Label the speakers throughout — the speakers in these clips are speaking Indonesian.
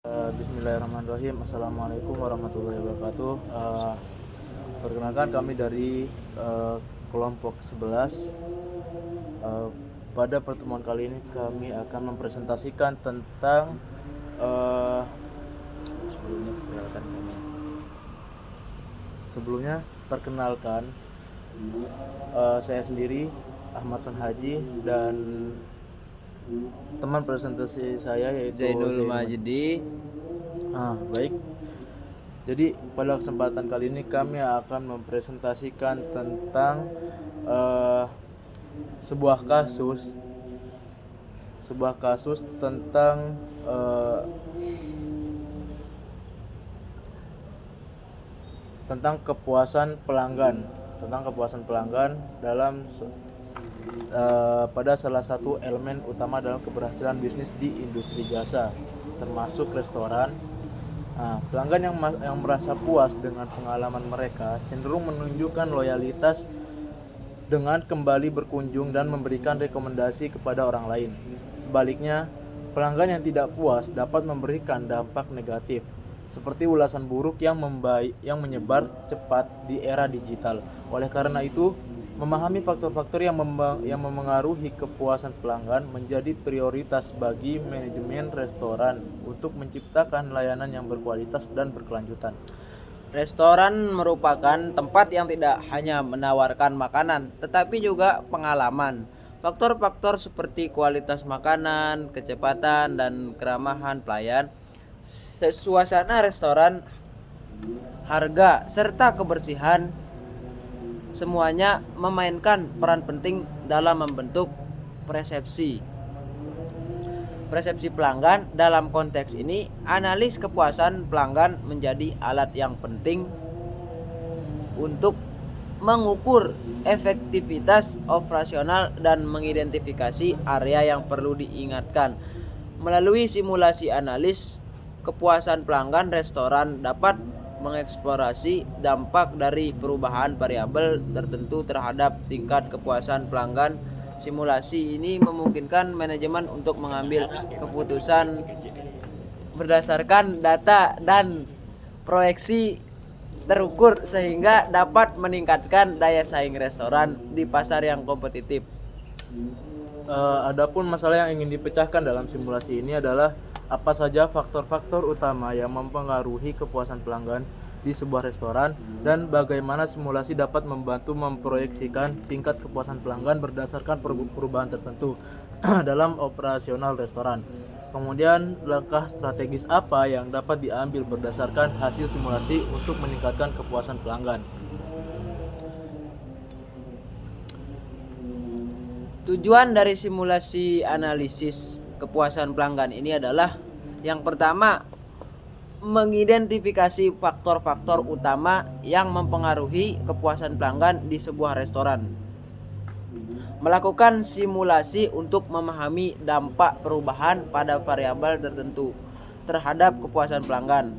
Speaker 1: Bismillahirrahmanirrahim. Assalamualaikum warahmatullahi wabarakatuh. Perkenalkan kami dari kelompok 11. Pada pertemuan kali ini kami akan mempresentasikan tentang sebelumnya perkenalkan saya sendiri Ahmad Sonhaji dan teman presentasi saya yaitu
Speaker 2: Zainul Majdi.
Speaker 1: Baik. Jadi pada kesempatan kali ini kami akan mempresentasikan tentang sebuah kasus tentang tentang kepuasan pelanggan dalam pada salah satu elemen utama dalam keberhasilan bisnis di industri jasa, termasuk restoran. Pelanggan yang merasa puas dengan pengalaman mereka cenderung menunjukkan loyalitas dengan kembali berkunjung dan memberikan rekomendasi kepada orang lain. Sebaliknya, pelanggan yang tidak puas dapat memberikan dampak negatif, seperti ulasan buruk yang menyebar cepat di era digital. Oleh karena itu, memahami faktor-faktor yang memengaruhi kepuasan pelanggan menjadi prioritas bagi manajemen restoran untuk menciptakan layanan yang berkualitas dan berkelanjutan.
Speaker 2: Restoran merupakan tempat yang tidak hanya menawarkan makanan, tetapi juga pengalaman. Faktor-faktor seperti kualitas makanan, kecepatan, dan keramahan pelayan, suasana restoran, harga, serta kebersihan semuanya memainkan peran penting dalam membentuk persepsi pelanggan. Dalam konteks ini, analis kepuasan pelanggan menjadi alat yang penting untuk mengukur efektivitas operasional dan mengidentifikasi area yang perlu diingatkan. Melalui simulasi analis kepuasan pelanggan, restoran dapat mengeksplorasi dampak dari perubahan variabel tertentu terhadap tingkat kepuasan pelanggan. Simulasi ini memungkinkan manajemen untuk mengambil keputusan berdasarkan data dan proyeksi terukur sehingga dapat meningkatkan daya saing restoran di pasar yang kompetitif.
Speaker 1: Adapun masalah yang ingin dipecahkan dalam simulasi ini adalah apa saja faktor-faktor utama yang mempengaruhi kepuasan pelanggan di sebuah restoran dan bagaimana simulasi dapat membantu memproyeksikan tingkat kepuasan pelanggan berdasarkan perubahan tertentu dalam operasional restoran. Kemudian langkah strategis apa yang dapat diambil berdasarkan hasil simulasi untuk meningkatkan kepuasan pelanggan.
Speaker 2: Tujuan dari simulasi analisis kepuasan pelanggan ini adalah yang pertama, mengidentifikasi faktor-faktor utama yang mempengaruhi kepuasan pelanggan di sebuah restoran. Melakukan simulasi untuk memahami dampak perubahan pada variabel tertentu terhadap kepuasan pelanggan.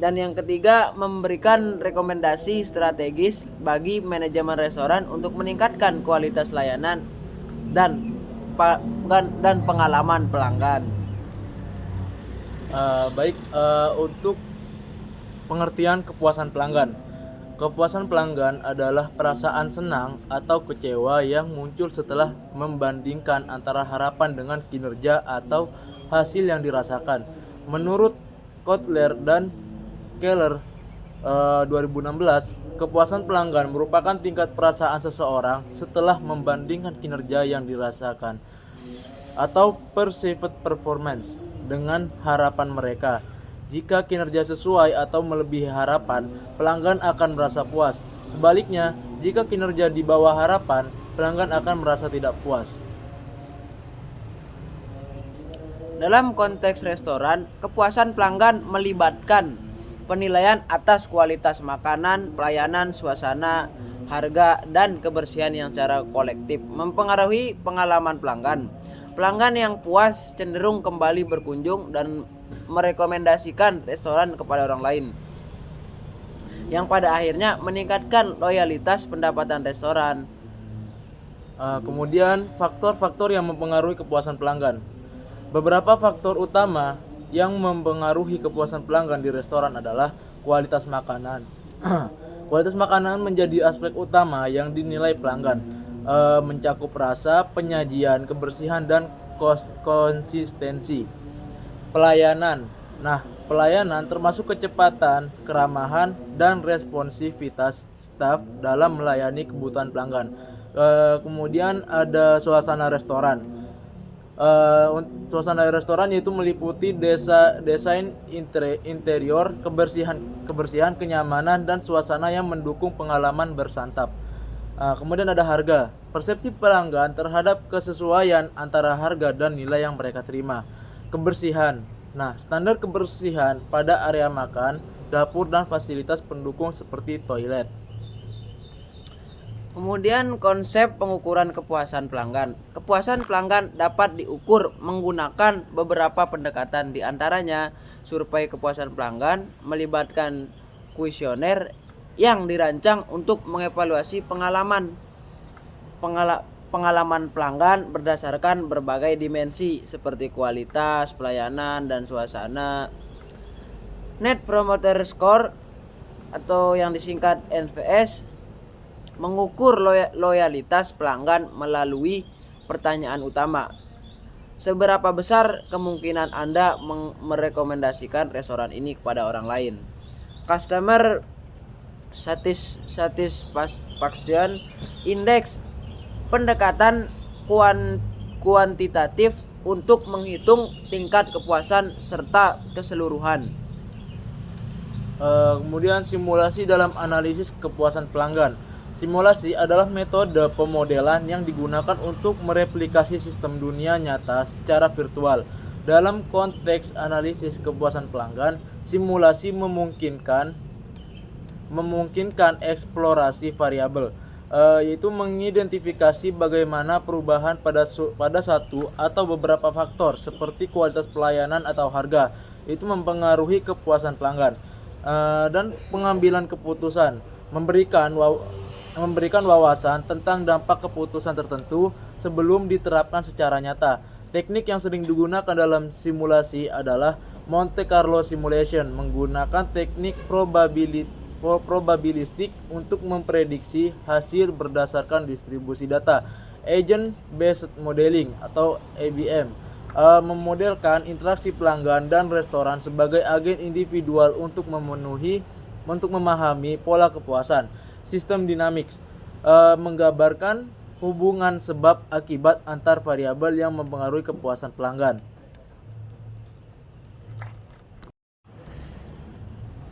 Speaker 2: Dan yang ketiga, memberikan rekomendasi strategis bagi manajemen restoran untuk meningkatkan kualitas layanan dan pengalaman pelanggan.
Speaker 1: Untuk pengertian kepuasan pelanggan. Kepuasan pelanggan adalah perasaan senang atau kecewa yang muncul setelah membandingkan antara harapan dengan kinerja atau hasil yang dirasakan. Menurut Kotler dan Keller 2016, kepuasan pelanggan merupakan tingkat perasaan seseorang setelah membandingkan kinerja yang dirasakan atau perceived performance dengan harapan mereka. Jika kinerja sesuai atau melebihi harapan, pelanggan akan merasa puas. Sebaliknya, jika kinerja di bawah harapan, pelanggan akan merasa tidak puas.
Speaker 2: Dalam konteks restoran, kepuasan pelanggan melibatkan penilaian atas kualitas makanan, pelayanan, suasana, harga, dan kebersihan yang secara kolektif mempengaruhi pengalaman pelanggan. Pelanggan yang puas cenderung kembali berkunjung dan merekomendasikan restoran kepada orang lain, yang pada akhirnya meningkatkan loyalitas pendapatan restoran.
Speaker 1: Kemudian faktor-faktor yang mempengaruhi kepuasan pelanggan. Beberapa faktor utama yang mempengaruhi kepuasan pelanggan di restoran adalah kualitas makanan. Kualitas makanan menjadi aspek utama yang dinilai pelanggan, mencakup rasa, penyajian, kebersihan, dan konsistensi. Pelayanan. Nah, pelayanan termasuk kecepatan, keramahan, dan responsivitas staf dalam melayani kebutuhan pelanggan. Kemudian ada suasana restoran. Suasana restoran yaitu meliputi desain interior, kebersihan, kenyamanan, dan suasana yang mendukung pengalaman bersantap. Kemudian ada harga. Persepsi pelanggan terhadap kesesuaian antara harga dan nilai yang mereka terima. Kebersihan. Nah, standar kebersihan pada area makan, dapur, dan fasilitas pendukung seperti toilet.
Speaker 2: Kemudian konsep pengukuran kepuasan pelanggan. Kepuasan pelanggan dapat diukur menggunakan beberapa pendekatan, di antaranya survei kepuasan pelanggan melibatkan kuesioner yang dirancang untuk mengevaluasi pengalaman pelanggan berdasarkan berbagai dimensi seperti kualitas, pelayanan, dan suasana. Net Promoter Score atau yang disingkat NPS mengukur loyalitas pelanggan melalui pertanyaan utama. Seberapa besar kemungkinan Anda merekomendasikan restoran ini kepada orang lain? Customer Satisfaction Index, pendekatan kuantitatif untuk menghitung tingkat kepuasan serta keseluruhan.
Speaker 1: Kemudian simulasi dalam analisis kepuasan pelanggan. Simulasi adalah metode pemodelan yang digunakan untuk mereplikasi sistem dunia nyata secara virtual. Dalam konteks analisis kepuasan pelanggan, simulasi memungkinkan eksplorasi variabel, yaitu mengidentifikasi bagaimana perubahan pada satu atau beberapa faktor seperti kualitas pelayanan atau harga itu mempengaruhi kepuasan pelanggan, dan pengambilan keputusan, memberikan wawasan tentang dampak keputusan tertentu sebelum diterapkan secara nyata. Teknik yang sering digunakan dalam simulasi adalah Monte Carlo Simulation, menggunakan teknik probabilistik untuk memprediksi hasil berdasarkan distribusi data. Agent Based Modeling atau ABM memodelkan interaksi pelanggan dan restoran sebagai agen individual untuk memahami pola kepuasan. Sistem dinamik menggambarkan hubungan sebab akibat antar variabel yang mempengaruhi kepuasan pelanggan.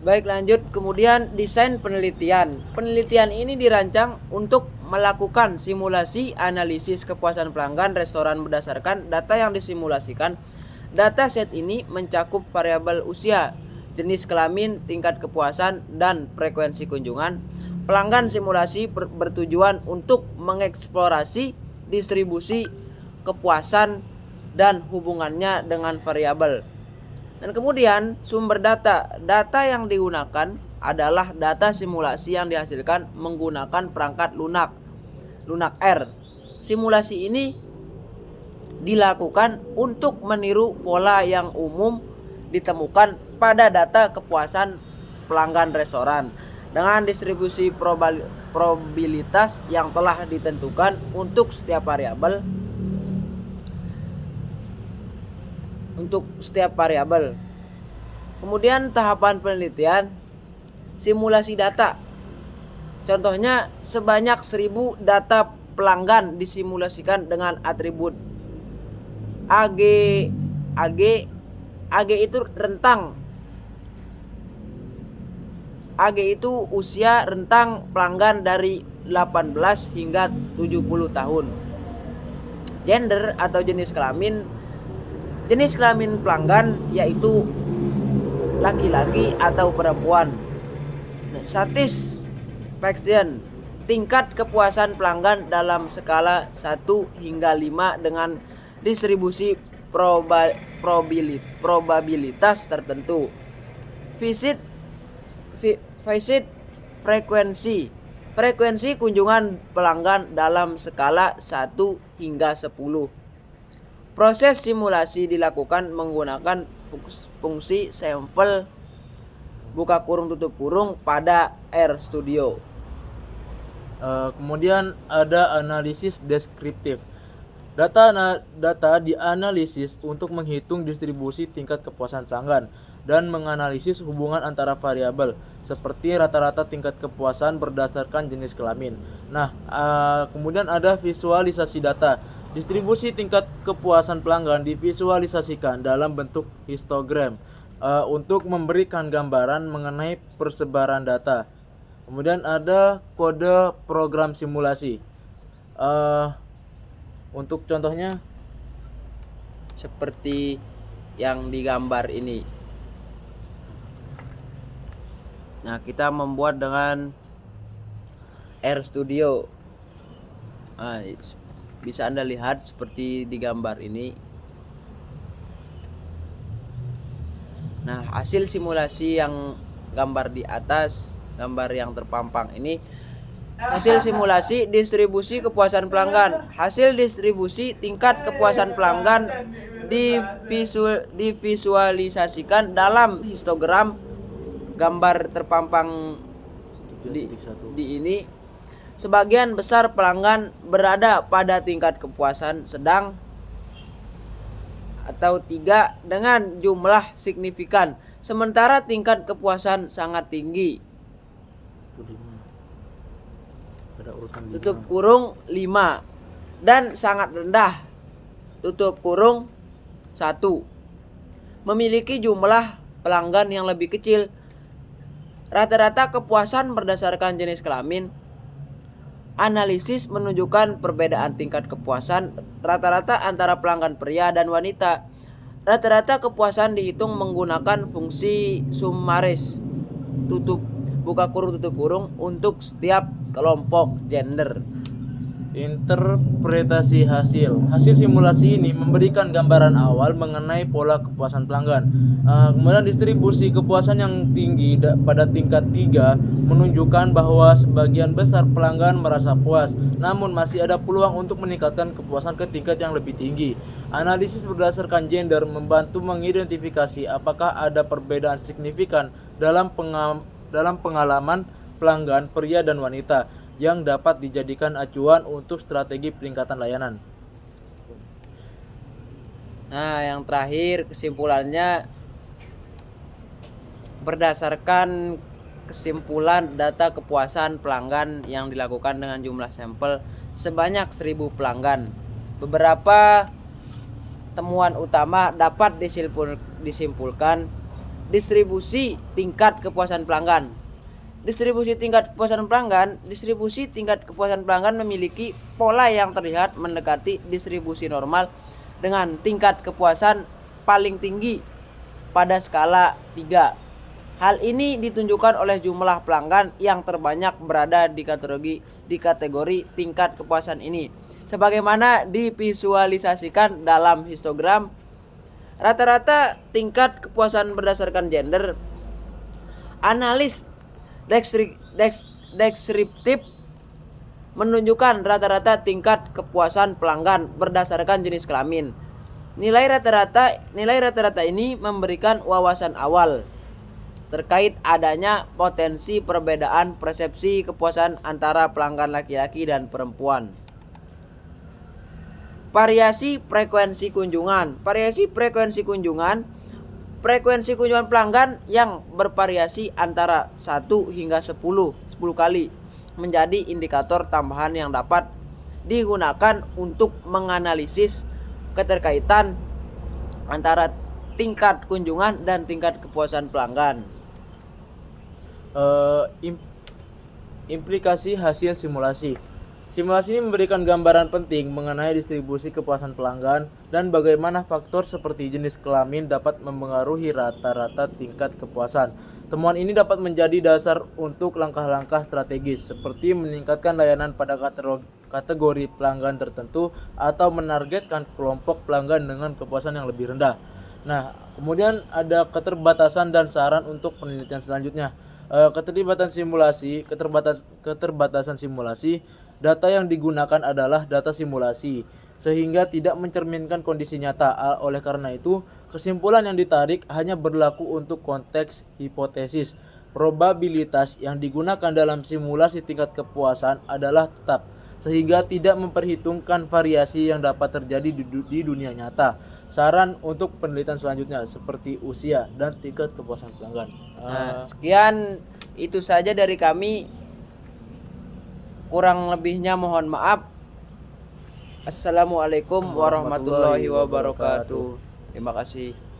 Speaker 2: Baik, lanjut. Kemudian desain penelitian. Penelitian ini dirancang untuk melakukan simulasi analisis kepuasan pelanggan restoran berdasarkan data yang disimulasikan. Data set ini mencakup variabel usia, jenis kelamin, tingkat kepuasan, dan frekuensi kunjungan. Pelanggan simulasi bertujuan untuk mengeksplorasi distribusi kepuasan dan hubungannya dengan variabel. Dan kemudian sumber data. Data yang digunakan adalah data simulasi yang dihasilkan menggunakan perangkat lunak R. Simulasi ini dilakukan untuk meniru pola yang umum ditemukan pada data kepuasan pelanggan restoran dengan distribusi probabilitas yang telah ditentukan untuk setiap variabel. Kemudian tahapan penelitian, simulasi data. Contohnya sebanyak 1000 data pelanggan disimulasikan dengan atribut AG itu rentang. AG itu usia rentang pelanggan dari 18 hingga 70 tahun. Gender atau jenis kelamin. Jenis kelamin pelanggan yaitu laki-laki atau perempuan. Satisfaction, tingkat kepuasan pelanggan dalam skala 1 hingga 5 dengan distribusi probabilitas tertentu. Visit frekuensi kunjungan pelanggan dalam skala 1 hingga 10. Proses simulasi dilakukan menggunakan fungsi sampel buka kurung tutup kurung pada RStudio.
Speaker 1: Kemudian ada analisis deskriptif. Data dianalisis untuk menghitung distribusi tingkat kepuasan pelanggan dan menganalisis hubungan antara variabel seperti rata-rata tingkat kepuasan berdasarkan jenis kelamin. Nah, kemudian ada visualisasi data. Distribusi tingkat kepuasan pelanggan divisualisasikan dalam bentuk histogram untuk memberikan gambaran mengenai persebaran data. Kemudian ada kode program simulasi. Untuk contohnya
Speaker 2: Seperti yang digambar ini. Nah, kita membuat dengan RStudio. Nah, bisa Anda lihat seperti digambar ini. Nah, hasil simulasi yang gambar di atas, gambar yang terpampang ini hasil simulasi distribusi kepuasan pelanggan. Hasil distribusi tingkat kepuasan pelanggan divisualisasikan dalam histogram gambar terpampang di ini. Sebagian besar pelanggan berada pada tingkat kepuasan sedang atau 3 dengan jumlah signifikan, sementara tingkat kepuasan sangat tinggi. Tutup kurung 5 dan sangat rendah, tutup kurung 1. Memiliki jumlah pelanggan yang lebih kecil. Rata-rata kepuasan berdasarkan jenis kelamin. Analisis menunjukkan perbedaan tingkat kepuasan rata-rata antara pelanggan pria dan wanita. Rata-rata kepuasan dihitung menggunakan fungsi summaris buka kurung tutup kurung untuk setiap kelompok gender.
Speaker 1: Interpretasi hasil simulasi ini memberikan gambaran awal mengenai pola kepuasan pelanggan. Kemudian distribusi kepuasan yang tinggi pada tingkat 3 menunjukkan bahwa sebagian besar pelanggan merasa puas, namun masih ada peluang untuk meningkatkan kepuasan ke tingkat yang lebih tinggi. Analisis berdasarkan gender membantu mengidentifikasi apakah ada perbedaan signifikan dalam pengalaman pelanggan pria dan wanita yang dapat dijadikan acuan untuk strategi peningkatan layanan.
Speaker 2: Nah, yang terakhir kesimpulannya, berdasarkan kesimpulan data kepuasan pelanggan yang dilakukan dengan jumlah sampel sebanyak 1000 pelanggan, beberapa temuan utama dapat disimpulkan. Distribusi tingkat kepuasan pelanggan. Distribusi tingkat kepuasan pelanggan memiliki pola yang terlihat mendekati distribusi normal dengan tingkat kepuasan paling tinggi pada skala 3. Hal ini ditunjukkan oleh jumlah pelanggan yang terbanyak berada di kategori tingkat kepuasan ini. Sebagaimana divisualisasikan dalam histogram, rata-rata tingkat kepuasan berdasarkan gender. Analis deskriptif menunjukkan rata-rata tingkat kepuasan pelanggan berdasarkan jenis kelamin. Nilai rata-rata ini memberikan wawasan awal terkait adanya potensi perbedaan persepsi kepuasan antara pelanggan laki-laki dan perempuan. Variasi frekuensi kunjungan. Frekuensi kunjungan pelanggan yang bervariasi antara 1 hingga 10 kali menjadi indikator tambahan yang dapat digunakan untuk menganalisis keterkaitan antara tingkat kunjungan dan tingkat kepuasan pelanggan.
Speaker 1: Implikasi hasil simulasi. Simulasi ini memberikan gambaran penting mengenai distribusi kepuasan pelanggan dan bagaimana faktor seperti jenis kelamin dapat mempengaruhi rata-rata tingkat kepuasan. Temuan ini dapat menjadi dasar untuk langkah-langkah strategis seperti meningkatkan layanan pada kategori pelanggan tertentu atau menargetkan kelompok pelanggan dengan kepuasan yang lebih rendah. Nah, kemudian ada keterbatasan dan saran untuk penelitian selanjutnya. Keterbatasan simulasi. Data yang digunakan adalah data simulasi, sehingga tidak mencerminkan kondisi nyata. Oleh karena itu, Kesimpulan yang ditarik hanya berlaku untuk konteks hipotesis. Probabilitas yang digunakan dalam simulasi tingkat kepuasan adalah tetap, sehingga tidak memperhitungkan variasi yang dapat terjadi di dunia nyata. Saran untuk penelitian selanjutnya seperti usia dan tingkat kepuasan pelanggan.
Speaker 2: Nah, sekian itu saja dari kami. Kurang lebihnya mohon maaf. Assalamualaikum warahmatullahi wabarakatuh. Terima kasih.